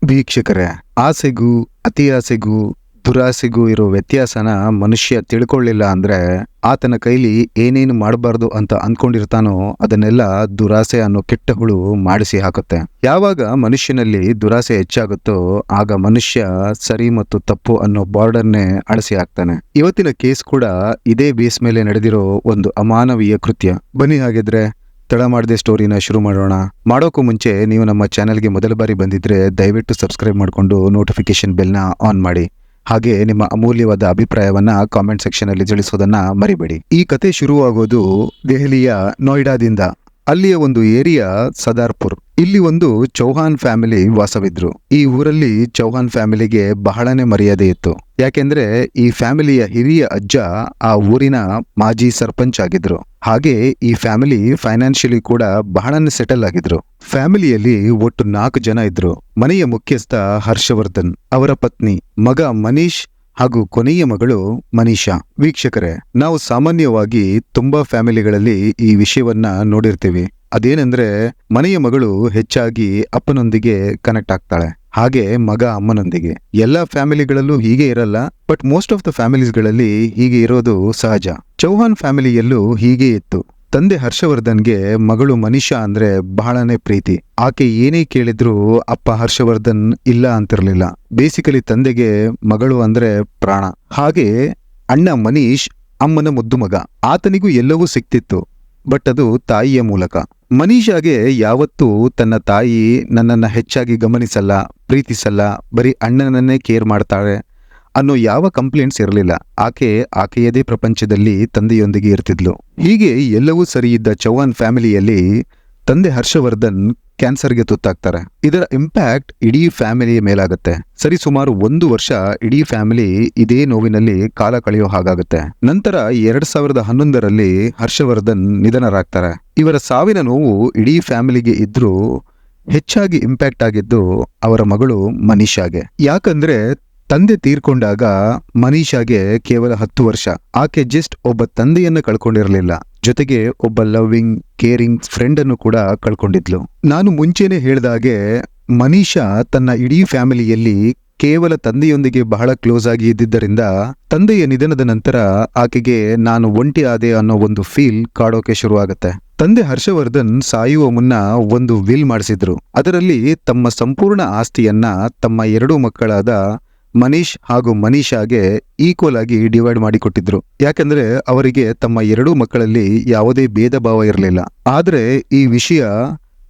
ವೀಕ್ಷಕರೇ, ಆಸೆಗೂ ಅತಿ ಆಸೆಗೂ ದುರಾಸೆಗೂ ಇರೋ ವ್ಯತ್ಯಾಸನ ಮನುಷ್ಯ ತಿಳ್ಕೊಳ್ಳಿಲ್ಲ ಅಂದ್ರೆ ಆತನ ಕೈಲಿ ಏನೇನು ಮಾಡಬಾರ್ದು ಅಂತ ಅನ್ಕೊಂಡಿರ್ತಾನೋ ಅದನ್ನೆಲ್ಲ ದುರಾಸೆ ಅನ್ನೋ ಕೆಟ್ಟ ಹುಳು ಮಾಡಿಸಿ ಹಾಕುತ್ತೆ. ಯಾವಾಗ ಮನುಷ್ಯನಲ್ಲಿ ದುರಾಸೆ ಹೆಚ್ಚಾಗುತ್ತೋ ಆಗ ಮನುಷ್ಯ ಸರಿ ಮತ್ತು ತಪ್ಪು ಅನ್ನೋ ಬಾರ್ಡರ್ನೇ ಅಳಿಸಿ ಹಾಕ್ತಾನೆ. ಇವತ್ತಿನ ಕೇಸ್ ಕೂಡ ಇದೇ ಬೇಸ್ ಮೇಲೆ ನಡೆದಿರೋ ಒಂದು ಅಮಾನವೀಯ ಕೃತ್ಯ. ಬನ್ನಿ ಹಾಗಿದ್ರೆ ತಡ ಮಾಡದೆ ಸ್ಟೋರಿನ ಶುರು ಮಾಡೋಣ. ಮಾಡೋಕ್ಕೂ ಮುಂಚೆ ನೀವು ನಮ್ಮ ಚಾನೆಲ್ಗೆ ಮೊದಲ ಬಾರಿ ಬಂದಿದ್ರೆ ದಯವಿಟ್ಟು ಸಬ್ಸ್ಕ್ರೈಬ್ ಮಾಡಿಕೊಂಡು ನೋಟಿಫಿಕೇಶನ್ ಬೆಲ್ನ ಆನ್ ಮಾಡಿ. ಹಾಗೆ ನಿಮ್ಮ ಅಮೂಲ್ಯವಾದ ಅಭಿಪ್ರಾಯವನ್ನ ಕಾಮೆಂಟ್ ಸೆಕ್ಷನ್ ಅಲ್ಲಿ ತಿಳಿಸೋದನ್ನ ಮರಿಬೇಡಿ. ಈ ಕತೆ ಶುರುವಾಗೋದು ದೆಹಲಿಯ ನೋಯ್ಡಾದಿಂದ. ಅಲ್ಲಿಯ ಒಂದು ಏರಿಯಾ ಸದಾರ್ಪುರ್. ಇಲ್ಲಿ ಒಂದು ಚೌಹಾನ್ ಫ್ಯಾಮಿಲಿ ವಾಸವಿದ್ರು. ಈ ಊರಲ್ಲಿ ಚೌಹಾನ್ ಫ್ಯಾಮಿಲಿಗೆ ಬಹಳನೇ ಮರ್ಯಾದೆ ಇತ್ತು. ಯಾಕೆಂದ್ರೆ ಈ ಫ್ಯಾಮಿಲಿಯ ಹಿರಿಯ ಅಜ್ಜ ಆ ಊರಿನ ಮಾಜಿ ಸರ್ಪಂಚ್ ಆಗಿದ್ರು. ಹಾಗೆ ಈ ಫ್ಯಾಮಿಲಿ ಫೈನಾನ್ಷಿಯಲಿ ಕೂಡ ಬಹಳನೇ ಸೆಟಲ್ ಆಗಿದ್ರು. ಫ್ಯಾಮಿಲಿಯಲ್ಲಿ ಒಟ್ಟು 4 ಜನ ಇದ್ರು. ಮನೆಯ ಮುಖ್ಯಸ್ಥ ಹರ್ಷವರ್ಧನ್, ಅವರ ಪತ್ನಿ, ಮಗ ಮನೀಶ್ ಹಾಗೂ ಕೊನೆಯ ಮಗಳು ಮನೀಷಾ. ವೀಕ್ಷಕರೇ, ನಾವು ಸಾಮಾನ್ಯವಾಗಿ ತುಂಬಾ ಫ್ಯಾಮಿಲಿಗಳಲ್ಲಿ ಈ ವಿಷಯವನ್ನ ನೋಡಿರ್ತೀವಿ. ಅದೇನೆಂದ್ರೆ ಮನೆಯ ಮಗಳು ಹೆಚ್ಚಾಗಿ ಅಪ್ಪನೊಂದಿಗೆ ಕನೆಕ್ಟ್ ಆಗ್ತಾಳೆ, ಹಾಗೆ ಮಗ ಅಮ್ಮನೊಂದಿಗೆ. ಎಲ್ಲಾ ಫ್ಯಾಮಿಲಿಗಳಲ್ಲೂ ಹೀಗೆ ಇರಲ್ಲ, ಬಟ್ ಮೋಸ್ಟ್ ಆಫ್ ದ ಫ್ಯಾಮಿಲೀಸ್ಗಳಲ್ಲಿ ಹೀಗೆ ಇರೋದು ಸಹಜ. ಚೌಹಾನ್ ಫ್ಯಾಮಿಲಿಯಲ್ಲೂ ಹೀಗೆ ಇತ್ತು. ತಂದೆ ಹರ್ಷವರ್ಧನ್ಗೆ ಮಗಳು ಮನೀಷಾ ಅಂದ್ರೆ ಬಹಳನೇ ಪ್ರೀತಿ. ಆಕೆ ಏನೇ ಕೇಳಿದ್ರೂ ಅಪ್ಪ ಹರ್ಷವರ್ಧನ್ ಇಲ್ಲ ಅಂತಿರ್ಲಿಲ್ಲ. ಬೇಸಿಕಲಿ ತಂದೆಗೆ ಮಗಳು ಅಂದ್ರೆ ಪ್ರಾಣ. ಹಾಗೆ ಅಣ್ಣ ಮನೀಶ್ ಅಮ್ಮನ ಮುದ್ದು ಮಗ. ಆತನಿಗೂ ಎಲ್ಲವೂ ಸಿಕ್ತಿತ್ತು, ಬಟ್ ಅದು ತಾಯಿಯ ಮೂಲಕ. ಮನೀಷಾಗೆ ಯಾವತ್ತೂ ತನ್ನ ತಾಯಿ ನನ್ನನ್ನ ಹೆಚ್ಚಾಗಿ ಗಮನಿಸಲ್ಲ, ಪ್ರೀತಿಸಲ್ಲ, ಬರೀ ಅಣ್ಣನನ್ನೇ ಕೇರ್ ಮಾಡ್ತಾಳೆ ಅನ್ನೋ ಯಾವ ಕಂಪ್ಲೇಂಟ್ಸ್ ಇರಲಿಲ್ಲ. ಆಕೆಯದೇ ಪ್ರಪಂಚದಲ್ಲಿ ತಂದೆಯೊಂದಿಗೆ ಇರ್ತಿದ್ಲು. ಹೀಗೆ ಎಲ್ಲವೂ ಸರಿ ಇದ್ದ ಚೌಹಾನ್ ಫ್ಯಾಮಿಲಿಯಲ್ಲಿ ತಂದೆ ಹರ್ಷವರ್ಧನ್ ಕ್ಯಾನ್ಸರ್ಗೆ ತುತ್ತಾಗ್ತಾರೆ. ಇದರ ಇಂಪ್ಯಾಕ್ಟ್ ಇಡೀ ಫ್ಯಾಮಿಲಿಯ ಮೇಲಾಗತ್ತೆ. ಸರಿ ಸುಮಾರು 1 ವರ್ಷ ಇಡೀ ಫ್ಯಾಮಿಲಿ ಇದೇ ನೋವಿನಲ್ಲಿ ಕಾಲ ಕಳೆಯೋ ಹಾಗಾಗುತ್ತೆ. ನಂತರ 2011ರಲ್ಲಿ ಹರ್ಷವರ್ಧನ್ ನಿಧನರಾಗ್ತಾರೆ. ಇವರ ಸಾವಿನ ನೋವು ಇಡೀ ಫ್ಯಾಮಿಲಿಗೆ ಇದ್ರೂ ಹೆಚ್ಚಾಗಿ ಇಂಪ್ಯಾಕ್ಟ್ ಆಗಿದ್ದು ಅವರ ಮಗಳು ಮನೀಷಾಗೆ. ಯಾಕಂದ್ರೆ ತಂದೆ ತೀರ್ಕೊಂಡಾಗ ಮನೀಷಾಗೆ ಕೇವಲ 10 ವರ್ಷ. ಆಕೆ ಜಸ್ಟ್ ಒಬ್ಬ ತಂದೆಯನ್ನ ಕಳ್ಕೊಂಡಿರಲಿಲ್ಲ, ಜೊತೆಗೆ ಒಬ್ಬ ಲವ್ವಿಂಗ್, ಕೇರಿಂಗ್ ಫ್ರೆಂಡ್ ಅನ್ನು ಕೂಡ ಕಳ್ಕೊಂಡಿದ್ಲು. ನಾನು ಮುಂಚೆನೆ ಹೇಳ್ದಾಗೆ ಮನೀಷಾ ತನ್ನ ಇಡೀ ಫ್ಯಾಮಿಲಿಯಲ್ಲಿ ಕೇವಲ ತಂದೆಯೊಂದಿಗೆ ಬಹಳ ಕ್ಲೋಸ್ ಆಗಿ ಇದ್ದಿದ್ದರಿಂದ ತಂದೆಯ ನಿಧನದ ನಂತರ ಆಕೆಗೆ ನಾನು ಒಂಟಿ ಆದೆ ಅನ್ನೋ ಒಂದು ಫೀಲ್ ಕಾಡೋಕೆ ಶುರುವಾಗತ್ತೆ. ತಂದೆ ಹರ್ಷವರ್ಧನ್ ಸಾಯುವ ಮುನ್ನ ಒಂದು ವಿಲ್ ಮಾಡಿಸಿದ್ರು. ಅದರಲ್ಲಿ ತಮ್ಮ ಸಂಪೂರ್ಣ ಆಸ್ತಿಯನ್ನ ತಮ್ಮ 2 ಮಕ್ಕಳಾದ ಮನೀಶ್ ಹಾಗೂ ಮನೀಷಾಗೆ ಈಕ್ವಲ್ ಆಗಿ ಡಿವೈಡ್ ಮಾಡಿಕೊಟ್ಟಿದ್ರು. ಯಾಕಂದ್ರೆ ಅವರಿಗೆ ತಮ್ಮ 2 ಮಕ್ಕಳಲ್ಲಿ ಯಾವುದೇ ಭೇದ ಭಾವ ಇರಲಿಲ್ಲ. ಆದ್ರೆ ಈ ವಿಷಯ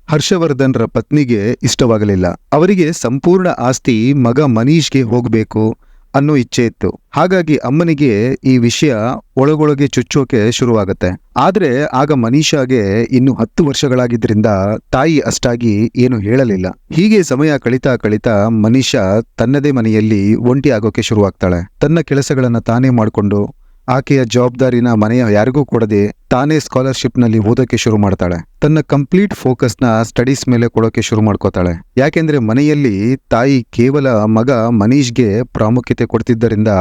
ಹರ್ಷವರ್ಧನ್ರ ಪತ್ನಿಗೆ ಇಷ್ಟವಾಗಲಿಲ್ಲ. ಅವರಿಗೆ ಸಂಪೂರ್ಣ ಆಸ್ತಿ ಮಗ ಮನೀಶ್ಗೆ ಹೋಗ್ಬೇಕು ಅನ್ನೋ ಇಚ್ಛೆ ಇತ್ತು. ಹಾಗಾಗಿ ಅಮ್ಮನಿಗೆ ಈ ವಿಷಯ ಒಳಗೊಳಗೆ ಚುಚ್ಚೋಕೆ ಶುರುವಾಗತ್ತೆ. ಆದ್ರೆ ಆಗ ಮನೀಷಾಗೆ ಇನ್ನು 10 ವರ್ಷಗಳಾಗಿದ್ರಿಂದ ತಾಯಿ ಅಷ್ಟಾಗಿ ಏನು ಹೇಳಲಿಲ್ಲ. ಹೀಗೆ ಸಮಯ ಕಳಿತಾ ಮನೀಷಾ ತನ್ನದೇ ಮನೆಯಲ್ಲಿ ಒಂಟಿ ಆಗೋಕೆ ಶುರುವಾಗ್ತಾಳೆ. ತನ್ನ ಕೆಲಸಗಳನ್ನ ತಾನೇ ಮಾಡಿಕೊಂಡು ಆಕೆಯ ಜವಾಬ್ದಾರಿನ ಮನೆಯ ಯಾರಿಗೂ ಕೊಡದೆ ತಾನೇ ಸ್ಕಾಲರ್ಶಿಪ್ ನಲ್ಲಿ ಓದೋಕೆ ಶುರು ಮಾಡ್ತಾಳೆ. ತನ್ನ ಕಂಪ್ಲೀಟ್ ಫೋಕಸ್ನ ಸ್ಟಡೀಸ್ ಮೇಲೆ ಕೊಡೋಕೆ ಶುರು ಮಾಡ್ಕೋತಾಳೆ. ಯಾಕೆಂದ್ರೆ ಮನೆಯಲ್ಲಿ ತಾಯಿ ಕೇವಲ ಮಗ ಮನೀಶ್ಗೆ ಪ್ರಾಮುಖ್ಯತೆ ಕೊಡ್ತಿದ್ದರಿಂದ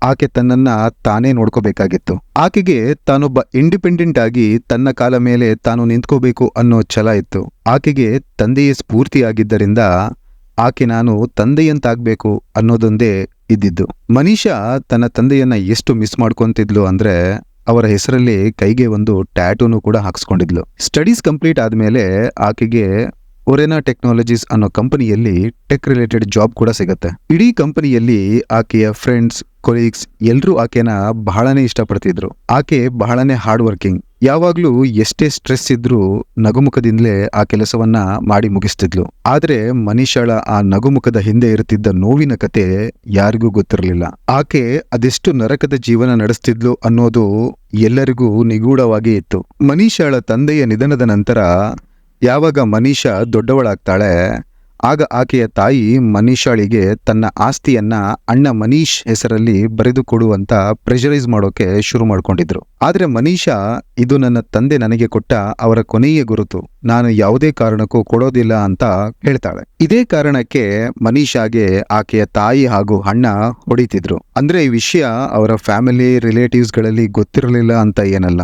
ಆಕೆ ತನ್ನನ್ನ ತಾನೇ ನೋಡ್ಕೋಬೇಕಾಗಿತ್ತು. ಆಕೆಗೆ ತಾನೊಬ್ಬ ಇಂಡಿಪೆಂಡೆಂಟ್ ಆಗಿ ತನ್ನ ಕಾಲ ಮೇಲೆ ತಾನು ನಿಂತ್ಕೋಬೇಕು ಅನ್ನೋ ಛಲ ಇತ್ತು. ಆಕೆಗೆ ತಂದೆಯೇ ಸ್ಫೂರ್ತಿಯಾಗಿದ್ದರಿಂದ ಆಕೆ ನಾನು ತಂದೆಯಂತಾಗ್ಬೇಕು ಅನ್ನೋದೊಂದೇ ಇದ್ದಿದ್ದು. ಮನೀಷಾ ತನ್ನ ತಂದೆಯನ್ನ ಎಷ್ಟು ಮಿಸ್ ಮಾಡ್ಕೊಂತಿದ್ಲು ಅಂದ್ರೆ ಅವರ ಹೆಸರಲ್ಲಿ ಕೈಗೆ ಒಂದು ಟ್ಯಾಟೂನು ಕೂಡ ಹಾಕ್ಸ್ಕೊಂಡಿದ್ಲು. ಸ್ಟಡೀಸ್ ಕಂಪ್ಲೀಟ್ ಆದ್ಮೇಲೆ ಆಕೆಗೆ ಒರೆನಾ ಟೆಕ್ನಾಲಜೀಸ್ ಅನ್ನೋ ಕಂಪನಿಯಲ್ಲಿ ಟೆಕ್ ರಿಲೇಟೆಡ್ ಜಾಬ್ ಕೂಡ ಸಿಗತ್ತೆ. ಇಡೀ ಕಂಪನಿಯಲ್ಲಿ ಆಕೆಯ ಫ್ರೆಂಡ್ಸ್, ಕೊಲೀಗ್ಸ್ ಎಲ್ರೂ ಆಕೆನ ಬಹಳನೇ ಇಷ್ಟಪಡ್ತಿದ್ರು. ಆಕೆ ಬಹಳನೇ ಹಾರ್ಡ್ ವರ್ಕಿಂಗ್. ಯಾವಾಗ್ಲೂ ಎಷ್ಟೇ ಸ್ಟ್ರೆಸ್ ಇದ್ರೂ ನಗುಮುಖದಿಂದಲೇ ಆ ಕೆಲಸವನ್ನ ಮಾಡಿ ಮುಗಿಸ್ತಿದ್ಲು. ಆದ್ರೆ ಮನೀಷಾಳ ಆ ನಗುಮುಖದ ಹಿಂದೆ ಇರುತ್ತಿದ್ದ ನೋವಿನ ಕತೆ ಯಾರಿಗೂ ಗೊತ್ತಿರಲಿಲ್ಲ. ಆಕೆ ಅದೆಷ್ಟು ನರಕದ ಜೀವನ ನಡೆಸ್ತಿದ್ಲು ಅನ್ನೋದು ಎಲ್ಲರಿಗೂ ನಿಗೂಢವಾಗಿ ಇತ್ತು. ಮನೀಷಾಳ ತಂದೆಯ ನಿಧನದ ನಂತರ ಯಾವಾಗ ಮನೀಷಾ ದೊಡ್ಡವಳಾಗ್ತಾಳೆ ಆಗ ಆಕೆಯ ತಾಯಿ ಮನೀಷಾಳಿಗೆ ತನ್ನ ಆಸ್ತಿಯನ್ನ ಅಣ್ಣ ಮನೀಶ್ ಹೆಸರಲ್ಲಿ ಬರೆದು ಕೊಡುವಂತ ಪ್ರೆಷರೈಸ್ ಮಾಡೋಕೆ ಶುರು ಮಾಡ್ಕೊಂಡಿದ್ರು. ಆದ್ರೆ ಮನೀಷಾ ಇದು ನನ್ನ ತಂದೆ ನನಗೆ ಕೊಟ್ಟ ಅವರ ಕೊನೆಯ ಗುರುತು, ನಾನು ಯಾವುದೇ ಕಾರಣಕ್ಕೂ ಕೊಡೋದಿಲ್ಲ ಅಂತ ಹೇಳ್ತಾಳೆ. ಇದೇ ಕಾರಣಕ್ಕೆ ಮನೀಷಾಗೆ ಆಕೆಯ ತಾಯಿ ಹಾಗೂ ಅಣ್ಣ ಹೊಡಿತಿದ್ರು. ಅಂದ್ರೆ ಈ ವಿಷಯ ಅವರ ಫ್ಯಾಮಿಲಿ ರಿಲೇಟಿವ್ಸ್ ಗಳಲ್ಲಿ ಗೊತ್ತಿರಲಿಲ್ಲ ಅಂತ ಏನಲ್ಲ,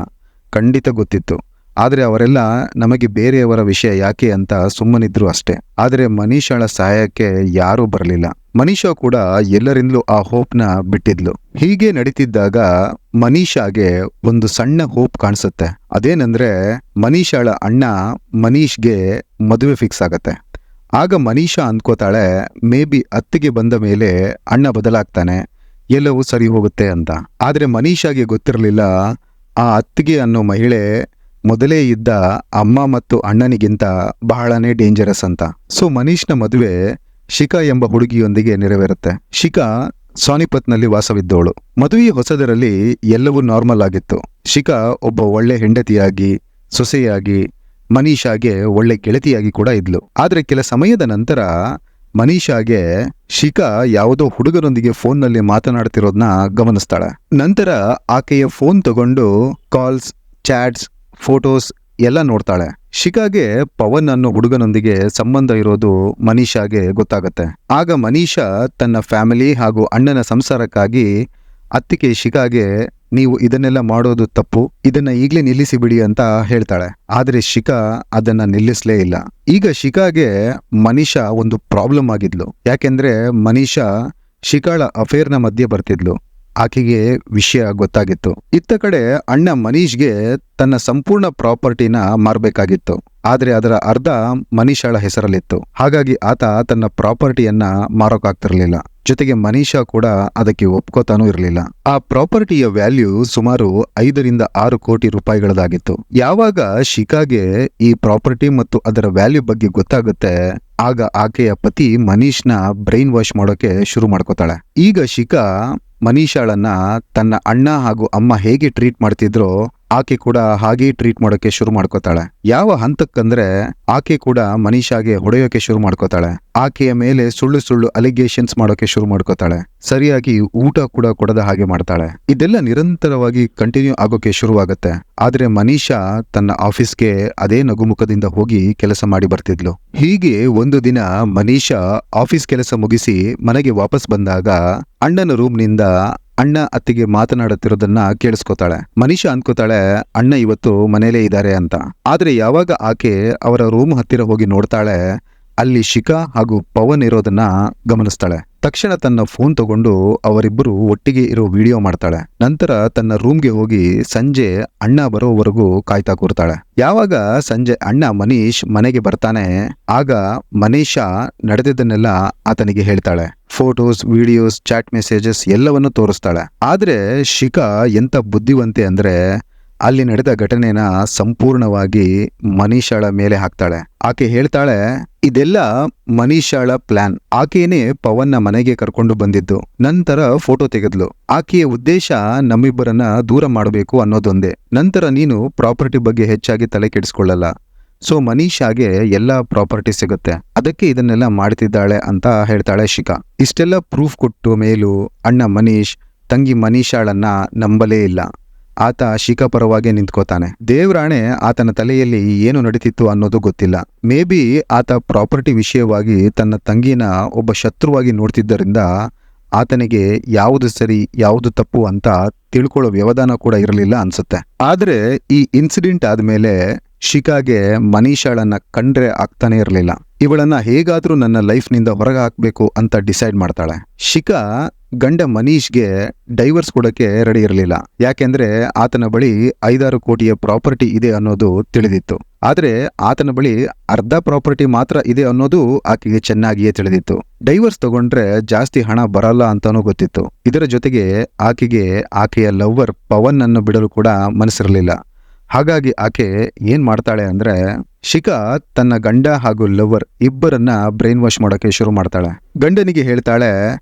ಖಂಡಿತ ಗೊತ್ತಿತ್ತು. ಆದ್ರೆ ಅವರೆಲ್ಲ ನಮಗೆ ಬೇರೆಯವರ ವಿಷಯ ಯಾಕೆ ಅಂತ ಸುಮ್ಮನಿದ್ರು ಅಷ್ಟೇ. ಆದ್ರೆ ಮನೀಷಾಳ ಸಹಾಯಕ್ಕೆ ಯಾರೂ ಬರಲಿಲ್ಲ. ಮನೀಷಾ ಕೂಡ ಎಲ್ಲರಿಂದಲೂ ಆ ಹೋಪ್ನ ಬಿಟ್ಟಿದ್ಲು. ಹೀಗೆ ನಡೀತಿದ್ದಾಗ ಮನೀಷಾಗೆ ಒಂದು ಸಣ್ಣ ಹೋಪ್ ಕಾಣಿಸುತ್ತೆ. ಅದೇನಂದ್ರೆ ಮನೀಷಾಳ ಅಣ್ಣ ಮನೀಶ್ಗೆ ಮದುವೆ ಫಿಕ್ಸ್ ಆಗತ್ತೆ. ಆಗ ಮನೀಷಾ ಅಂದ್ಕೋತಾಳೆ, ಮೇ ಬಿ ಅತ್ತಿಗೆ ಬಂದ ಮೇಲೆ ಅಣ್ಣ ಬದಲಾಗ್ತಾನೆ, ಎಲ್ಲವೂ ಸರಿ ಹೋಗುತ್ತೆ ಅಂತ. ಆದ್ರೆ ಮನೀಷಾಗೆ ಗೊತ್ತಿರಲಿಲ್ಲ ಆ ಅತ್ತಿಗೆ ಅನ್ನೋ ಮಹಿಳೆ ಮೊದಲೇ ಇದ್ದ ಅಮ್ಮ ಮತ್ತು ಅಣ್ಣನಿಗಿಂತ ಬಹಳನೇ ಡೇಂಜರಸ್ ಅಂತ. ಸೊ ಮನೀಶ್ನ ಮದುವೆ ಶಿಖಾ ಎಂಬ ಹುಡುಗಿಯೊಂದಿಗೆ ನೆರವೇರುತ್ತೆ. ಶಿಖಾ ಸಾನಿಪತ್ನಲ್ಲಿ ವಾಸವಿದ್ದವಳು. ಮದುವೆಯ ಹೊಸದರಲ್ಲಿ ಎಲ್ಲವೂ ನಾರ್ಮಲ್ ಆಗಿತ್ತು. ಶಿಖಾ ಒಬ್ಬ ಒಳ್ಳೆ ಹೆಂಡತಿಯಾಗಿ, ಸೊಸೆಯಾಗಿ, ಮನೀಷಾಗೆ ಒಳ್ಳೆ ಗೆಳತಿಯಾಗಿ ಕೂಡ ಇದ್ಲು. ಆದ್ರೆ ಕೆಲ ಸಮಯದ ನಂತರ ಮನೀಷಾಗೆ ಶಿಖಾ ಯಾವುದೋ ಹುಡುಗನೊಂದಿಗೆ ಫೋನ್ನಲ್ಲಿ ಮಾತನಾಡ್ತಿರೋದನ್ನ ಗಮನಿಸ್ತಾಳೆ. ನಂತರ ಆಕೆಯ ಫೋನ್ ತಗೊಂಡು ಕಾಲ್ಸ್, ಚಾಟ್ಸ್, ಫೋಟೋಸ್ ಎಲ್ಲ ನೋಡ್ತಾಳೆ. ಶಿಖಾಗೆ ಪವನ್ ಅನ್ನೋ ಹುಡುಗನೊಂದಿಗೆ ಸಂಬಂಧ ಇರೋದು ಮನೀಷಾಗೆ ಗೊತ್ತಾಗತ್ತೆ. ಆಗ ಮನೀಷಾ ತನ್ನ ಫ್ಯಾಮಿಲಿ ಹಾಗೂ ಅಣ್ಣನ ಸಂಸಾರಕ್ಕಾಗಿ ಅತ್ತಿಗೆ ಶಿಖಾಗೆ, ನೀವು ಇದನ್ನೆಲ್ಲ ಮಾಡೋದು ತಪ್ಪು, ಇದನ್ನ ಈಗ್ಲೇ ನಿಲ್ಲಿಸಿ ಬಿಡಿ ಅಂತ ಹೇಳ್ತಾಳೆ. ಆದ್ರೆ ಶಿಖಾ ಅದನ್ನ ನಿಲ್ಲಿಸ್ಲೇ ಇಲ್ಲ. ಈಗ ಶಿಖಾಗೆ ಮನೀಷಾ ಒಂದು ಪ್ರಾಬ್ಲಮ್ ಆಗಿದ್ಲು. ಯಾಕೆಂದ್ರೆ ಮನೀಷಾ ಶಿಖಾಳ ಅಫೇರ್ನ ಮಧ್ಯೆ ಬರ್ತಿದ್ಲು. ಆಕೆಗೆ ವಿಷಯ ಗೊತ್ತಾಗಿತ್ತು. ಇತ್ತ ಕಡೆ ಅಣ್ಣ ಮನೀಶ್ಗೆ ತನ್ನ ಸಂಪೂರ್ಣ ಪ್ರಾಪರ್ಟಿನ ಮಾರ್ಬೇಕಾಗಿತ್ತು. ಆದ್ರೆ ಅದರ ಅರ್ಧ ಮನೀಷಾಳ ಹೆಸರಲ್ಲಿತ್ತು. ಹಾಗಾಗಿ ಆತ ತನ್ನ ಪ್ರಾಪರ್ಟಿಯನ್ನ ಮಾರೋಕಾಗ್ತಿರ್ಲಿಲ್ಲ. ಜೊತೆಗೆ ಮನೀಷಾ ಕೂಡ ಅದಕ್ಕೆ ಒಪ್ಕೋತಾನೂ ಇರಲಿಲ್ಲ. ಆ ಪ್ರಾಪರ್ಟಿಯ ವ್ಯಾಲ್ಯೂ ಸುಮಾರು 5-6 ಕೋಟಿ ರೂಪಾಯಿಗಳದಾಗಿತ್ತು. ಯಾವಾಗ ಶಿಖಾಗೆ ಈ ಪ್ರಾಪರ್ಟಿ ಮತ್ತು ಅದರ ವ್ಯಾಲ್ಯೂ ಬಗ್ಗೆ ಗೊತ್ತಾಗುತ್ತೆ, ಆಗ ಆಕೆಯ ಪತಿ ಮನೀಶ್ನ ಬ್ರೈನ್ ವಾಶ್ ಮಾಡೋಕೆ ಶುರು ಮಾಡ್ಕೋತಾಳೆ. ಈಗ ಶಿಖಾ ಮನೀಷಾಳನ್ನ ತನ್ನ ಅಣ್ಣ ಹಾಗೂ ಅಮ್ಮ ಹೇಗೆ ಟ್ರೀಟ್ ಮಾಡ್ತಿದ್ರೋ ಆಕೆ ಕೂಡ ಹಾಗೆ ಟ್ರೀಟ್ ಮಾಡೋಕೆ ಶುರು ಮಾಡ್ಕೋತಾಳೆ. ಯಾವ ಹಂತಕ್ಕಂದ್ರೆ ಆಕೆ ಕೂಡ ಮನೀಷಾಗೆ ಹೊಡೆಯೋಕೆ ಶುರು ಮಾಡ್ಕೋತಾಳೆ. ಆಕೆಯ ಮೇಲೆ ಸುಳ್ಳು ಸುಳ್ಳು ಅಲಿಗೇಷನ್ಸ್ ಮಾಡೋಕೆ ಶುರು ಮಾಡ್ಕೋತಾಳೆ. ಸರಿಯಾಗಿ ಊಟ ಕೂಡ ಕೊಡದ ಹಾಗೆ ಮಾಡ್ತಾಳೆ. ಇದೆಲ್ಲ ನಿರಂತರವಾಗಿ ಕಂಟಿನ್ಯೂ ಆಗೋಕೆ ಶುರುವಾಗತ್ತೆ. ಆದ್ರೆ ಮನೀಷಾ ತನ್ನ ಆಫೀಸ್ಗೆ ಅದೇ ನಗುಮುಖದಿಂದ ಹೋಗಿ ಕೆಲಸ ಮಾಡಿ ಬರ್ತಿದ್ಲು. ಹೀಗೆ ಒಂದು ದಿನ ಮನೀಷಾ ಆಫೀಸ್ ಕೆಲಸ ಮುಗಿಸಿ ಮನೆಗೆ ವಾಪಸ್ ಬಂದಾಗ ಅಣ್ಣನ ರೂಮ್ನಿಂದ ಅಣ್ಣ ಅತ್ತಿಗೆ ಮಾತನಾಡುತ್ತಿರೋದನ್ನ ಕೇಳಿಸ್ಕೊತಾಳೆ. ಮನೀಷಾ ಅನ್ಕೋತಾಳೆ ಅಣ್ಣ ಇವತ್ತು ಮನೇಲೇ ಇದ್ದಾರೆ ಅಂತ. ಆದ್ರೆ ಯಾವಾಗ ಆಕೆ ಅವರ ರೂಮ್ ಹತ್ತಿರ ಹೋಗಿ ನೋಡ್ತಾಳೆ, ಅಲ್ಲಿ ಶಿಖಾ ಹಾಗೂ ಪವನ್ ಇರೋದನ್ನ ಗಮನಿಸ್ತಾಳೆ. ತಕ್ಷಣ ತನ್ನ ಫೋನ್ ತಗೊಂಡು ಅವರಿಬ್ಬರು ಒಟ್ಟಿಗೆ ಇರೋ ವಿಡಿಯೋ ಮಾಡ್ತಾಳೆ. ನಂತರ ತನ್ನ ರೂಮ್ಗೆ ಹೋಗಿ ಸಂಜೆ ಅಣ್ಣ ಬರೋವರೆಗೂ ಕಾಯ್ತಾ ಕೂರ್ತಾಳೆ. ಯಾವಾಗ ಸಂಜೆ ಅಣ್ಣ ಮನೀಶ್ ಮನೆಗೆ ಬರ್ತಾನೆ, ಆಗ ಮನೀಷಾ ನಡೆದಿದ್ದನ್ನೆಲ್ಲ ಆತನಿಗೆ ಹೇಳ್ತಾಳೆ. ಫೋಟೋಸ್, ವಿಡಿಯೋಸ್, ಚಾಟ್ ಮೆಸೇಜಸ್ ಎಲ್ಲವನ್ನು ತೋರಿಸ್ತಾಳೆ. ಆದ್ರೆ ಶಿಖಾ ಎಂತ ಬುದ್ಧಿವಂತೆ ಅಂದ್ರೆ ಅಲ್ಲಿ ನಡೆದ ಘಟನೆನ ಸಂಪೂರ್ಣವಾಗಿ ಮನೀಷಾಳ ಮೇಲೆ ಹಾಕ್ತಾಳೆ. ಆಕೆ ಹೇಳ್ತಾಳೆ, ಇದೆಲ್ಲ ಮನೀಷಾಳ ಪ್ಲಾನ್. ಆಕೆಯೇ ಪವನ್ನ ಮನೆಗೆ ಕರ್ಕೊಂಡು ಬಂದಿದ್ದು. ನಂತರ ಫೋಟೋ ತೆಗೆದ್ಲು. ಆಕೆಯ ಉದ್ದೇಶ ನಮ್ಮಿಬ್ಬರನ್ನ ದೂರ ಮಾಡಬೇಕು ಅನ್ನೋದೊಂದೇ. ನಂತರ ನೀನು ಪ್ರಾಪರ್ಟಿ ಬಗ್ಗೆ ಹೆಚ್ಚಾಗಿ ತಲೆ ಕೆಡಿಸ್ಕೊಳ್ಳಲ್ಲ, ಸೊ ಮನೀಷಾಗೆ ಎಲ್ಲಾ ಪ್ರಾಪರ್ಟಿ ಸಿಗುತ್ತೆ, ಅದಕ್ಕೆ ಇದನ್ನೆಲ್ಲ ಮಾಡ್ತಿದ್ದಾಳೆ ಅಂತ ಹೇಳ್ತಾಳೆ ಶಿಖಾ. ಇಷ್ಟೆಲ್ಲ ಪ್ರೂಫ್ ಕೊಟ್ಟು ಮೇಲೂ ಅಣ್ಣ ಮನೀಶ್ ತಂಗಿ ಮನೀಷಾಳನ್ನ ನಂಬಲೇ ಇಲ್ಲ. ಆತ ಶಿಖಾ ಪರವಾಗಿ ನಿಂತ್ಕೋತಾನೆ. ದೇವ್ರಾಣೆ ಆತನ ತಲೆಯಲ್ಲಿ ಏನು ನಡೀತಿತ್ತು ಅನ್ನೋದು ಗೊತ್ತಿಲ್ಲ. ಮೇ ಬಿ ಆತ ಪ್ರಾಪರ್ಟಿ ವಿಷಯವಾಗಿ ತನ್ನ ತಂಗಿನ ಒಬ್ಬ ಶತ್ರುವಾಗಿ ನೋಡ್ತಿದ್ದರಿಂದ ಆತನಿಗೆ ಯಾವುದು ಸರಿ ಯಾವುದು ತಪ್ಪು ಅಂತ ತಿಳ್ಕೊಳ್ಳೋ ವ್ಯವಧಾನ ಕೂಡ ಇರಲಿಲ್ಲ ಅನ್ಸುತ್ತೆ. ಆದ್ರೆ ಈ ಇನ್ಸಿಡೆಂಟ್ ಆದ್ಮೇಲೆ ಶಿಖಾಗೆ ಮನೀಷಾಳನ್ನ ಕಂಡ್ರೆ ಆಗ್ತಾನೆ ಇರಲಿಲ್ಲ. ಇವಳನ್ನ ಹೇಗಾದ್ರೂ ನನ್ನ ಲೈಫ್ನಿಂದ ಹೊರಗೆ ಹಾಕ್ಬೇಕು ಅಂತ ಡಿಸೈಡ್ ಮಾಡ್ತಾಳೆ. ಶಿಖಾ ಗಂಡ ಮನೀಶ್ಗೆ ಡೈವರ್ಸ್ ಕೊಡಕ್ಕೆ ರೆಡಿ ಇರಲಿಲ್ಲ. ಯಾಕೆಂದ್ರೆ ಆತನ ಬಳಿ 5-6 ಕೋಟಿಯ ಪ್ರಾಪರ್ಟಿ ಇದೆ ಅನ್ನೋದು ತಿಳಿದಿತ್ತು. ಆದ್ರೆ ಆತನ ಬಳಿ ಅರ್ಧ ಪ್ರಾಪರ್ಟಿ ಮಾತ್ರ ಇದೆ ಅನ್ನೋದು ಆಕೆಗೆ ಚೆನ್ನಾಗಿಯೇ ತಿಳಿದಿತ್ತು. ಡೈವರ್ಸ್ ತಗೊಂಡ್ರೆ ಜಾಸ್ತಿ ಹಣ ಬರಲ್ಲ ಅಂತಾನೂ ಗೊತ್ತಿತ್ತು. ಇದರ ಜೊತೆಗೆ ಆಕೆಗೆ ಆಕೆಯ ಲವ್ವರ್ ಪವನ್ ಅನ್ನು ಬಿಡಲು ಕೂಡ ಮನಸ್ಸಿರಲಿಲ್ಲ. ಹಾಗಾಗಿ ಆಕೆ ಏನ್ ಮಾಡ್ತಾಳೆ ಅಂದ್ರೆ ಶಿಖಾ ತನ್ನ ಗಂಡ ಹಾಗೂ ಲವ್ವರ್ ಇಬ್ಬರನ್ನ ಬ್ರೈನ್ ವಾಶ್ ಮಾಡೋಕೆ ಶುರು ಮಾಡ್ತಾಳೆ. ಗಂಡನಿಗೆ ಹೇಳ್ತಾಳೆ,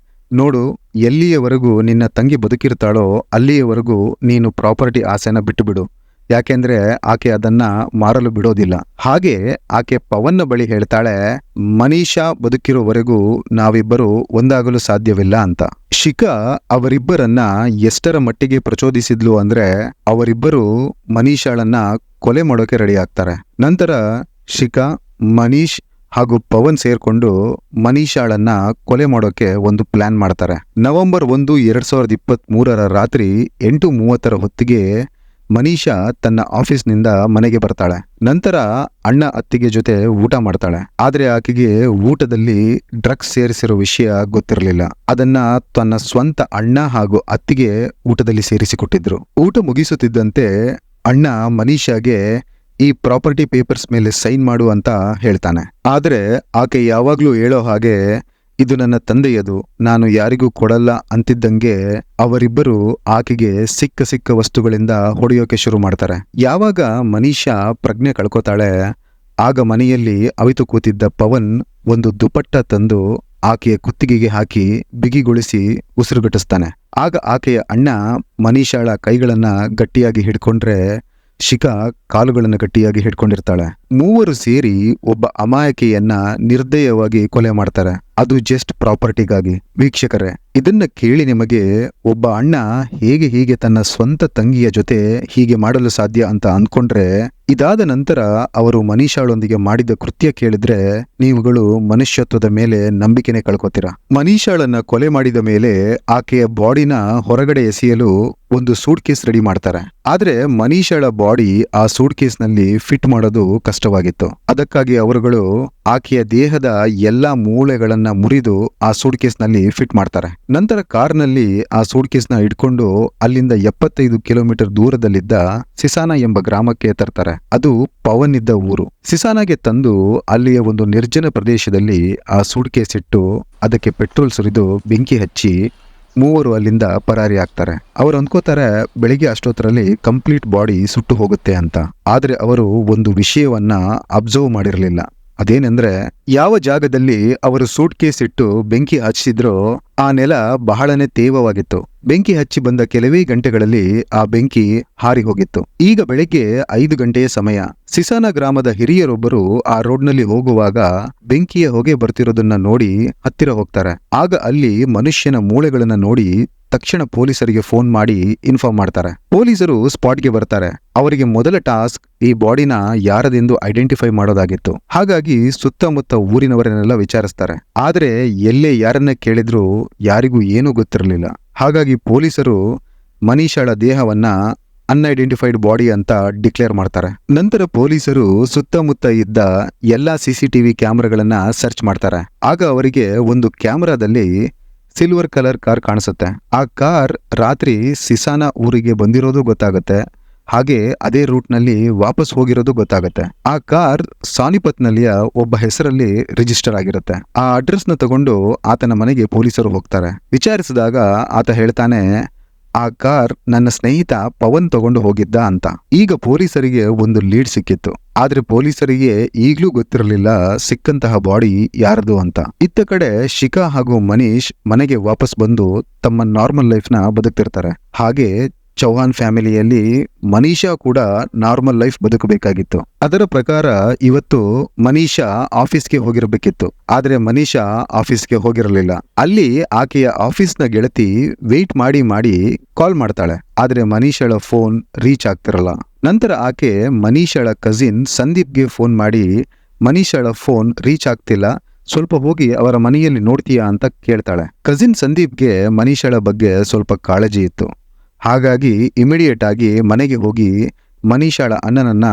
ನೋಡು, ಎಲ್ಲಿಯವರೆಗೂ ನಿನ್ನ ತಂಗಿ ಬದುಕಿರ್ತಾಳೋ ಅಲ್ಲಿಯವರೆಗೂ ನೀನು ಪ್ರಾಪರ್ಟಿ ಆಸೆನ ಬಿಟ್ಟು ಬಿಡು. ಯಾಕೆಂದ್ರೆ ಆಕೆ ಅದನ್ನ ಮಾರಲು ಬಿಡೋದಿಲ್ಲ. ಹಾಗೆ ಆಕೆ ಪವನ್ನ ಬಳಿ ಹೇಳ್ತಾಳೆ, ಮನೀಷಾ ಬದುಕಿರೋವರೆಗೂ ನಾವಿಬ್ಬರು ಒಂದಾಗಲು ಸಾಧ್ಯವಿಲ್ಲ ಅಂತ. ಶಿಖಾ ಅವರಿಬ್ಬರನ್ನ ಎಷ್ಟರ ಮಟ್ಟಿಗೆ ಪ್ರಚೋದಿಸಿದ್ಲು ಅಂದ್ರೆ ಅವರಿಬ್ಬರು ಮನೀಷಾಳನ್ನ ಕೊಲೆ ಮಾಡೋಕೆ ರೆಡಿ ಆಗ್ತಾರೆ. ನಂತರ ಶಿಖಾ, ಮನೀಶ್ ಹಾಗೂ ಪವನ್ ಸೇರ್ಕೊಂಡು ಮನೀಷಾಳನ್ನ ಕೊಲೆ ಮಾಡೋಕೆ ಒಂದು ಪ್ಲಾನ್ ಮಾಡ್ತಾರೆ. ನವೆಂಬರ್ 1, 2023 ರಾತ್ರಿ 8:30 ಹೊತ್ತಿಗೆ ಮನೀಷಾ ತನ್ನ ಆಫೀಸ್ನಿಂದ ಮನೆಗೆ ಬರ್ತಾಳೆ. ನಂತರ ಅಣ್ಣ ಅತ್ತಿಗೆ ಜೊತೆ ಊಟ ಮಾಡ್ತಾಳೆ. ಆದ್ರೆ ಆಕೆಗೆ ಊಟದಲ್ಲಿ ಡ್ರಗ್ಸ್ ಸೇರಿಸಿರೋ ವಿಷಯ ಗೊತ್ತಿರಲಿಲ್ಲ. ಅದನ್ನ ತನ್ನ ಸ್ವಂತ ಅಣ್ಣ ಹಾಗೂ ಅತ್ತಿಗೆ ಊಟದಲ್ಲಿ ಸೇರಿಸಿಕೊಟ್ಟಿದ್ರು. ಊಟ ಮುಗಿಸುತ್ತಿದ್ದಂತೆ ಅಣ್ಣ ಮನೀಷಾಗೆ ಈ ಪ್ರಾಪರ್ಟಿ ಪೇಪರ್ಸ್ ಮೇಲೆ ಸೈನ್ ಮಾಡು ಅಂತ ಹೇಳ್ತಾನೆ. ಆದ್ರೆ ಆಕೆ ಯಾವಾಗ್ಲೂ ಹೇಳೋ ಹಾಗೆ ಇದು ನನ್ನ ತಂದೆಯದು, ನಾನು ಯಾರಿಗೂ ಕೊಡಲ್ಲ ಅಂತಿದ್ದಂಗೆ ಅವರಿಬ್ಬರು ಆಕೆಗೆ ಸಿಕ್ಕ ವಸ್ತುಗಳಿಂದ ಹೊಡೆಯೋಕೆ ಶುರು ಮಾಡ್ತಾರೆ. ಯಾವಾಗ ಮನೀಷಾ ಪ್ರಜ್ಞೆ ಕಳ್ಕೊತಾಳೆ ಆಗ ಮನೆಯಲ್ಲಿ ಅವಿತು ಕೂತಿದ್ದ ಪವನ್ ಒಂದು ದುಪಟ್ಟ ತಂದು ಆಕೆಯ ಕುತ್ತಿಗೆಗೆ ಹಾಕಿ ಬಿಗಿಗೊಳಿಸಿ ಉಸಿರುಗಟ್ಟಿಸ್ತಾನೆ. ಆಗ ಆಕೆಯ ಅಣ್ಣ ಮನೀಷಾಳ ಕೈಗಳನ್ನ ಗಟ್ಟಿಯಾಗಿ ಹಿಡ್ಕೊಂಡ್ರೆ ಶಿಖಾ ಕಾಲುಗಳನ್ನು ಗಟ್ಟಿಯಾಗಿ ಹಿಡ್ಕೊಂಡಿರ್ತಾಳೆ. ಮೂವರು ಸೇರಿ ಒಬ್ಬ ಅಮಾಯಕಿಯನ್ನ ನಿರ್ದಯವಾಗಿ ಕೊಲೆ ಮಾಡ್ತಾರೆ. ಅದು ಜಸ್ಟ್ ಪ್ರಾಪರ್ಟಿಗಾಗಿ. ವೀಕ್ಷಕರೇ, ಇದನ್ನ ಕೇಳಿ ನಿಮಗೆ ಒಬ್ಬ ಅಣ್ಣ ಹೀಗೆ ತನ್ನ ಸ್ವಂತ ತಂಗಿಯ ಜೊತೆ ಹೀಗೆ ಮಾಡಲು ಸಾಧ್ಯ ಅಂತ ಅಂದ್ಕೊಂಡ್ರೆ, ಇದಾದ ನಂತರ ಅವರು ಮನೀಷಾಳೊಂದಿಗೆ ಮಾಡಿದ ಕೃತ್ಯ ಕೇಳಿದ್ರೆ ನೀವುಗಳು ಮನುಷ್ಯತ್ವದ ಮೇಲೆ ನಂಬಿಕೆನೆ ಕಳ್ಕೊತೀರಾ. ಮನೀಷಾಳನ್ನ ಕೊಲೆ ಮಾಡಿದ ಮೇಲೆ ಆಕೆಯ ಬಾಡಿನ ಹೊರಗಡೆ ಎಸೆಯಲು ಒಂದು ಸೂಟ್ ಕೇಸ್ ರೆಡಿ ಮಾಡ್ತಾರೆ. ಆದ್ರೆ ಮನೀಷಾಳ ಬಾಡಿ ಆ ಸೂಟ್ ಕೇಸ್ ನಲ್ಲಿ ಫಿಟ್ ಮಾಡೋದು ಕಷ್ಟವಾಗಿತ್ತು. ಅದಕ್ಕಾಗಿ ಅವರುಗಳು ಆಕೆಯ ದೇಹದ ಎಲ್ಲಾ ಮೂಳೆಗಳನ್ನ ಮುರಿದು ಆ ಸೂಟ್ ಕೇಸ್ ನಲ್ಲಿ ಫಿಟ್ ಮಾಡ್ತಾರೆ. ನಂತರ ಕಾರ್ನಲ್ಲಿ ಆ ಸೂಟ್ ಕೇಸ್ ನ ಇಟ್ಕೊಂಡು ಅಲ್ಲಿಂದ 75 ಕಿಲೋಮೀಟರ್ ದೂರದಲ್ಲಿದ್ದ ಸಿಸಾನಾ ಎಂಬ ಗ್ರಾಮಕ್ಕೆ ತರ್ತಾರೆ. ಅದು ಪವನ್ ಇದ್ದ ಊರು. ಸಿಸಾನಾಗೆ ತಂದು ಅಲ್ಲಿಯ ಒಂದು ನಿರ್ಜನ ಪ್ರದೇಶದಲ್ಲಿ ಆ ಸೂಟ್ ಕೇಸ್ ಇಟ್ಟು ಅದಕ್ಕೆ ಪೆಟ್ರೋಲ್ ಸುರಿದು ಬೆಂಕಿ ಹಚ್ಚಿ ಮೂವರು ಅಲ್ಲಿಂದ ಪರಾರಿ ಆಗ್ತಾರೆ. ಅವರು ಅಂದ್ಕೋತಾರೆ ಬೆಳಿಗ್ಗೆ ಅಷ್ಟೊತ್ತರಲ್ಲಿ ಕಂಪ್ಲೀಟ್ ಬಾಡಿ ಸುಟ್ಟು ಹೋಗುತ್ತೆ ಅಂತ. ಆದ್ರೆ ಅವರು ಒಂದು ವಿಷಯವನ್ನ ಅಬ್ಸರ್ವ್ ಮಾಡಿರಲಿಲ್ಲ. ಅದೇನೆಂದ್ರೆ, ಯಾವ ಜಾಗದಲ್ಲಿ ಅವರು ಸೂಟ್ ಕೇಸ್ ಇಟ್ಟು ಬೆಂಕಿ ಹಚ್ಚಿದ್ರೋ ಆ ನೆಲ ಬಹಳನೇ ತೇವವಾಗಿತ್ತು. ಬೆಂಕಿ ಹಚ್ಚಿ ಬಂದ ಕೆಲವೇ ಗಂಟೆಗಳಲ್ಲಿ ಆ ಬೆಂಕಿ ಹಾರಿ ಹೋಗಿತ್ತು. ಈಗ ಬೆಳಗ್ಗೆ 5 ಗಂಟೆಯ ಸಮಯ. ಸಿಸಾನಾ ಗ್ರಾಮದ ಹಿರಿಯರೊಬ್ಬರು ಆ ರೋಡ್ನಲ್ಲಿ ಹೋಗುವಾಗ ಬೆಂಕಿಯ ಹೊಗೆ ಬರ್ತಿರೋದನ್ನ ನೋಡಿ ಹತ್ತಿರ ಹೋಗ್ತಾರೆ. ಆಗ ಅಲ್ಲಿ ಮನುಷ್ಯನ ಮೂಳೆಗಳನ್ನ ನೋಡಿ ತಕ್ಷಣ ಪೊಲೀಸರಿಗೆ ಫೋನ್ ಮಾಡಿ ಇನ್ಫಾರ್ಮ್ ಮಾಡ್ತಾರೆ. ಪೊಲೀಸರು ಸ್ಪಾಟ್ಗೆ ಬರ್ತಾರೆ. ಅವರಿಗೆ ಮೊದಲ ಟಾಸ್ಕ್ ಈ ಬಾಡಿನ ಯಾರದೆಂದು ಐಡೆಂಟಿಫೈ ಮಾಡೋದಾಗಿತ್ತು. ಹಾಗಾಗಿ ಸುತ್ತಮುತ್ತ ಊರಿನವರನ್ನೆಲ್ಲ ವಿಚಾರಿಸ್ತಾರೆ. ಆದ್ರೆ ಎಲ್ಲೇ ಯಾರನ್ನ ಕೇಳಿದ್ರು ಯಾರಿಗೂ ಏನೂ ಗೊತ್ತಿರಲಿಲ್ಲ. ಹಾಗಾಗಿ ಪೊಲೀಸರು ಮನೀಷಾಳ ದೇಹವನ್ನ ಅನ್ಐಡೆಂಟಿಫೈಡ್ ಬಾಡಿ ಅಂತ ಡಿಕ್ಲೇರ್ ಮಾಡ್ತಾರೆ. ನಂತರ ಪೊಲೀಸರು ಸುತ್ತಮುತ್ತ ಇದ್ದ ಎಲ್ಲಾ CCTV ಕ್ಯಾಮೆರಾಗಳನ್ನ ಸರ್ಚ್ ಮಾಡ್ತಾರೆ. ಆಗ ಅವರಿಗೆ ಒಂದು ಕ್ಯಾಮೆರಾದಲ್ಲಿ ಸಿಲ್ವರ್ ಕಲರ್ ಕಾರ್ ಕಾಣಿಸುತ್ತೆ. ಆ ಕಾರ್ ರಾತ್ರಿ ಸಿಸಾನಾ ಊರಿಗೆ ಬಂದಿರೋದು ಗೊತ್ತಾಗುತ್ತೆ. ಹಾಗೆ ಅದೇ ರೂಟ್ನಲ್ಲಿ ವಾಪಸ್ ಹೋಗಿರೋದು ಗೊತ್ತಾಗುತ್ತೆ. ಆ ಕಾರ್ ಸಾನಿಪತ್ನಲ್ಲಿಯ ಒಬ್ಬ ಹೆಸರಲ್ಲಿ ರಿಜಿಸ್ಟರ್ ಆಗಿರುತ್ತೆ. ಆ ಅಡ್ರೆಸ್ನ ತಗೊಂಡು ಆತನ ಮನೆಗೆ ಪೊಲೀಸರು ಹೋಗ್ತಾರೆ. ವಿಚಾರಿಸಿದಾಗ ಆತ ಹೇಳ್ತಾನೆ, ಆ ಕಾರ್ ನನ್ನ ಸ್ನೇಹಿತ ಪವನ್ ತಗೊಂಡು ಹೋಗಿದ್ದ ಅಂತ. ಈಗ ಪೊಲೀಸರಿಗೆ ಒಂದು ಲೀಡ್ ಸಿಕ್ಕಿತ್ತು. ಆದ್ರೆ ಪೊಲೀಸರಿಗೆ ಈಗ್ಲೂ ಗೊತ್ತಿರಲಿಲ್ಲ ಸಿಕ್ಕಂತಹ ಬಾಡಿ ಯಾರದು ಅಂತ. ಇತ್ತ ಕಡೆ ಶಿಖಾ ಹಾಗೂ ಮನೀಶ್ ಮನೆಗೆ ವಾಪಸ್ ಬಂದು ತಮ್ಮ ನಾರ್ಮಲ್ ಲೈಫ್ನ ಬದುಕ್ತಿರ್ತಾರೆ. ಹಾಗೆ ಚೌಹಾನ್ ಫ್ಯಾಮಿಲಿಯಲ್ಲಿ ಮನೀಷಾ ಕೂಡ ನಾರ್ಮಲ್ ಲೈಫ್ ಬದುಕಬೇಕಾಗಿತ್ತು. ಅದರ ಪ್ರಕಾರ ಇವತ್ತು ಮನೀಷಾ ಆಫೀಸ್ಗೆ ಹೋಗಿರಬೇಕಿತ್ತು. ಆದ್ರೆ ಮನೀಷಾ ಆಫೀಸ್ಗೆ ಹೋಗಿರಲಿಲ್ಲ. ಅಲ್ಲಿ ಆಕೆಯ ಆಫೀಸ್ನ ಗೆಳತಿ ವೇಟ್ ಮಾಡಿ ಕಾಲ್ ಮಾಡ್ತಾಳೆ. ಆದ್ರೆ ಮನೀಷಾಳ ಫೋನ್ ರೀಚ್ ಆಗ್ತಿರಲ್ಲ. ನಂತರ ಆಕೆ ಮನೀಷಾಳ ಕಸಿನ್ ಸಂದೀಪ್ಗೆ ಫೋನ್ ಮಾಡಿ ಮನೀಷಾಳ ಫೋನ್ ರೀಚ್ ಆಗ್ತಿಲ್ಲ, ಸ್ವಲ್ಪ ಹೋಗಿ ಅವರ ಮನೆಯಲ್ಲಿ ನೋಡ್ತೀಯಾ ಅಂತ ಕೇಳ್ತಾಳೆ. ಕಸಿನ್ ಸಂದೀಪ್ಗೆ ಮನೀಷಾಳ ಬಗ್ಗೆ ಸ್ವಲ್ಪ ಕಾಳಜಿ ಇತ್ತು. ಹಾಗಾಗಿ ಇಮಿಡಿಯೇಟ್ ಆಗಿ ಮನೆಗೆ ಹೋಗಿ ಮನೀಷಾಳ ಅಣ್ಣನನ್ನ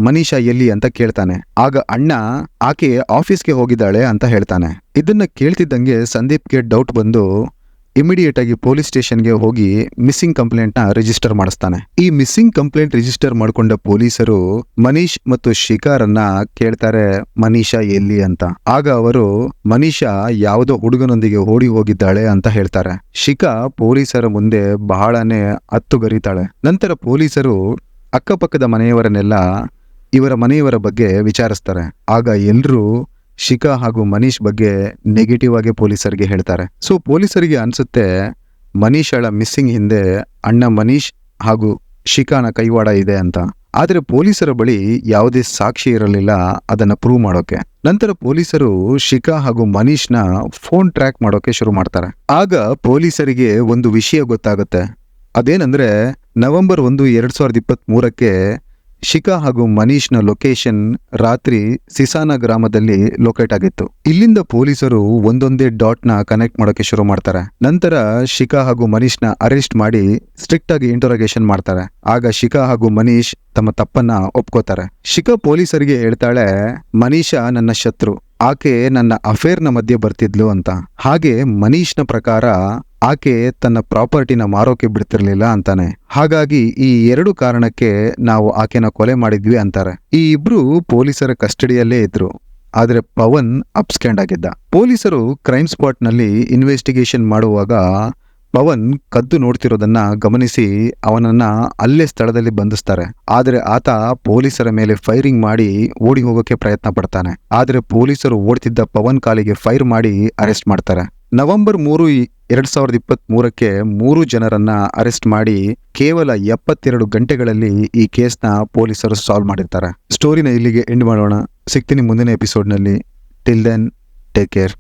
ಮನೀಷಾ ಎಲ್ಲಿ ಅಂತ ಕೇಳ್ತಾನೆ. ಆಗ ಅಣ್ಣ ಆಕೆ ಆಫೀಸ್ಗೆ ಹೋಗಿದ್ದಾಳೆ ಅಂತ ಹೇಳ್ತಾನೆ. ಇದನ್ನ ಕೇಳ್ತಿದ್ದಂಗೆ ಸಂದೀಪ್ಗೆ ಡೌಟ್ ಬಂದು ಇಮಿಡಿಯೇಟ್ ಆಗಿ ಪೊಲೀಸ್ ಸ್ಟೇಷನ್ಗೆ ಹೋಗಿ ಮಿಸ್ಸಿಂಗ್ ಕಂಪ್ಲೇಂಟ್ ನ ರಿಜಿಸ್ಟರ್ ಮಾಡಿಸ್ತಾನೆ. ಈ ಮಿಸ್ಸಿಂಗ್ ಕಂಪ್ಲೇಂಟ್ ರಿಜಿಸ್ಟರ್ ಮಾಡಿಕೊಂಡ ಪೊಲೀಸರು ಮನೀಶ್ ಮತ್ತು ಶಿಖಾರನ್ನ ಕೇಳ್ತಾರೆ ಮನೀಷಾ ಎಲ್ಲಿ ಅಂತ. ಆಗ ಅವರು ಮನೀಷಾ ಯಾವುದೋ ಹುಡುಗನೊಂದಿಗೆ ಓಡಿ ಹೋಗಿದ್ದಾಳೆ ಅಂತ ಹೇಳ್ತಾರೆ. ಶಿಖಾ ಪೊಲೀಸರ ಮುಂದೆ ಬಹಳನೇ ಅತ್ತುಗರಿತಾಳೆ. ನಂತರ ಪೊಲೀಸರು ಅಕ್ಕಪಕ್ಕದ ಮನೆಯವರನ್ನೆಲ್ಲ ಇವರ ಮನೆಯವರ ಬಗ್ಗೆ ವಿಚಾರಿಸ್ತಾರೆ. ಆಗ ಎಲ್ರೂ ಶಿಖಾ ಹಾಗೂ ಮನೀಶ್ ಬಗ್ಗೆ ನೆಗೆಟಿವ್ ಆಗಿ ಪೊಲೀಸರಿಗೆ ಹೇಳ್ತಾರೆ. ಸೊ ಪೊಲೀಸರಿಗೆ ಅನ್ಸುತ್ತೆ ಮನೀಷಾಳ ಮಿಸ್ಸಿಂಗ್ ಹಿಂದೆ ಅಣ್ಣ ಮನೀಶ್ ಹಾಗೂ ಶಿಖಾನ ಕೈವಾಡ ಇದೆ ಅಂತ. ಆದ್ರೆ ಪೊಲೀಸರ ಬಳಿ ಯಾವುದೇ ಸಾಕ್ಷಿ ಇರಲಿಲ್ಲ ಅದನ್ನ ಪ್ರೂವ್ ಮಾಡೋಕೆ. ನಂತರ ಪೊಲೀಸರು ಶಿಖಾ ಹಾಗೂ ಮನೀಶ್ನ ಫೋನ್ ಟ್ರ್ಯಾಕ್ ಮಾಡೋಕೆ ಶುರು ಮಾಡ್ತಾರೆ. ಆಗ ಪೊಲೀಸರಿಗೆ ಒಂದು ವಿಷಯ ಗೊತ್ತಾಗುತ್ತೆ. ಅದೇನಂದ್ರೆ ನವೆಂಬರ್ 1, 2023 ಶಿಖಾ ಹಾಗೂ ಮನೀಶ್ನ ಲೊಕೇಶನ್ ರಾತ್ರಿ ಸಿಸಾನ ಗ್ರಾಮದಲ್ಲಿ ಲೊಕೇಟ್ ಆಗಿತ್ತು. ಇಲ್ಲಿಂದ ಪೊಲೀಸರು ಒಂದೊಂದೇ ಡಾಟ್ ನ ಕನೆಕ್ಟ್ ಮಾಡೋಕೆ ಶುರು ಮಾಡ್ತಾರೆ. ನಂತರ ಶಿಖಾ ಹಾಗೂ ಮನೀಶ್ನ ಅರೆಸ್ಟ್ ಮಾಡಿ ಸ್ಟ್ರಿಕ್ಟ್ ಆಗಿ ಇಂಟರೋಗೇಷನ್ ಮಾಡ್ತಾರೆ. ಆಗ ಶಿಖಾ ಹಾಗೂ ಮನೀಶ್ ತಮ್ಮ ತಪ್ಪನ್ನ ಒಪ್ಕೋತಾರೆ. ಶಿಖಾ ಪೊಲೀಸರಿಗೆ ಹೇಳ್ತಾಳೆ, ಮನೀಷಾ ನನ್ನ ಶತ್ರು, ಆಕೆ ನನ್ನ ಅಫೇರ್ನ ಮಧ್ಯೆ ಬರ್ತಿದ್ಲು ಅಂತ. ಹಾಗೆ ಮನೀಶ್ನ ಪ್ರಕಾರ ಆಕೆ ತನ್ನ ಪ್ರಾಪರ್ಟಿನ ಮಾರೋಕೆ ಬಿಡ್ತಿರ್ಲಿಲ್ಲ ಅಂತಾನೆ. ಹಾಗಾಗಿ ಈ 2 ಕಾರಣಕ್ಕೆ ನಾವು ಆಕೆನ ಕೊಲೆ ಮಾಡಿದ್ವಿ ಅಂತಾರೆ. ಈ ಇಬ್ರು ಪೊಲೀಸರ ಕಸ್ಟಡಿಯಲ್ಲೇ ಇದ್ರು. ಆದ್ರೆ ಪವನ್ ಅಬ್ಸ್ಕ್ಯಾಂಡ್ ಆಗಿದ್ದ. ಪೊಲೀಸರು ಕ್ರೈಮ್ ಸ್ಪಾಟ್ ನಲ್ಲಿ ಇನ್ವೆಸ್ಟಿಗೇಷನ್ ಮಾಡುವಾಗ ಪವನ್ ಕದ್ದು ನೋಡ್ತಿರೋದನ್ನ ಗಮನಿಸಿ ಅವನನ್ನ ಅಲ್ಲೇ ಸ್ಥಳದಲ್ಲಿ ಬಂಧಿಸ್ತಾರೆ. ಆದ್ರೆ ಆತ ಪೊಲೀಸರ ಮೇಲೆ ಫೈರಿಂಗ್ ಮಾಡಿ ಓಡಿ ಹೋಗೋಕೆ ಪ್ರಯತ್ನ ಪಡ್ತಾನೆ. ಆದ್ರೆ ಪೊಲೀಸರು ಓಡ್ತಿದ್ದ ಪವನ್ ಕಾಲಿಗೆ ಫೈರ್ ಮಾಡಿ ಅರೆಸ್ಟ್ ಮಾಡ್ತಾರೆ. ನವೆಂಬರ್ 3, 2023ಕ್ಕೆ 3 ಜನರನ್ನ ಅರೆಸ್ಟ್ ಮಾಡಿ ಕೇವಲ 72 ಗಂಟೆಗಳಲ್ಲಿ ಈ ಕೇಸ್ನ ಪೊಲೀಸರು ಸಾಲ್ವ್ ಮಾಡಿರ್ತಾರೆ. ಸ್ಟೋರಿನ ಇಲ್ಲಿಗೆ ಎಂಡ್ ಮಾಡೋಣ. ಸಿಗ್ತೀನಿ ಮುಂದಿನ ಎಪಿಸೋಡ್ನಲ್ಲಿ. Till then, take care.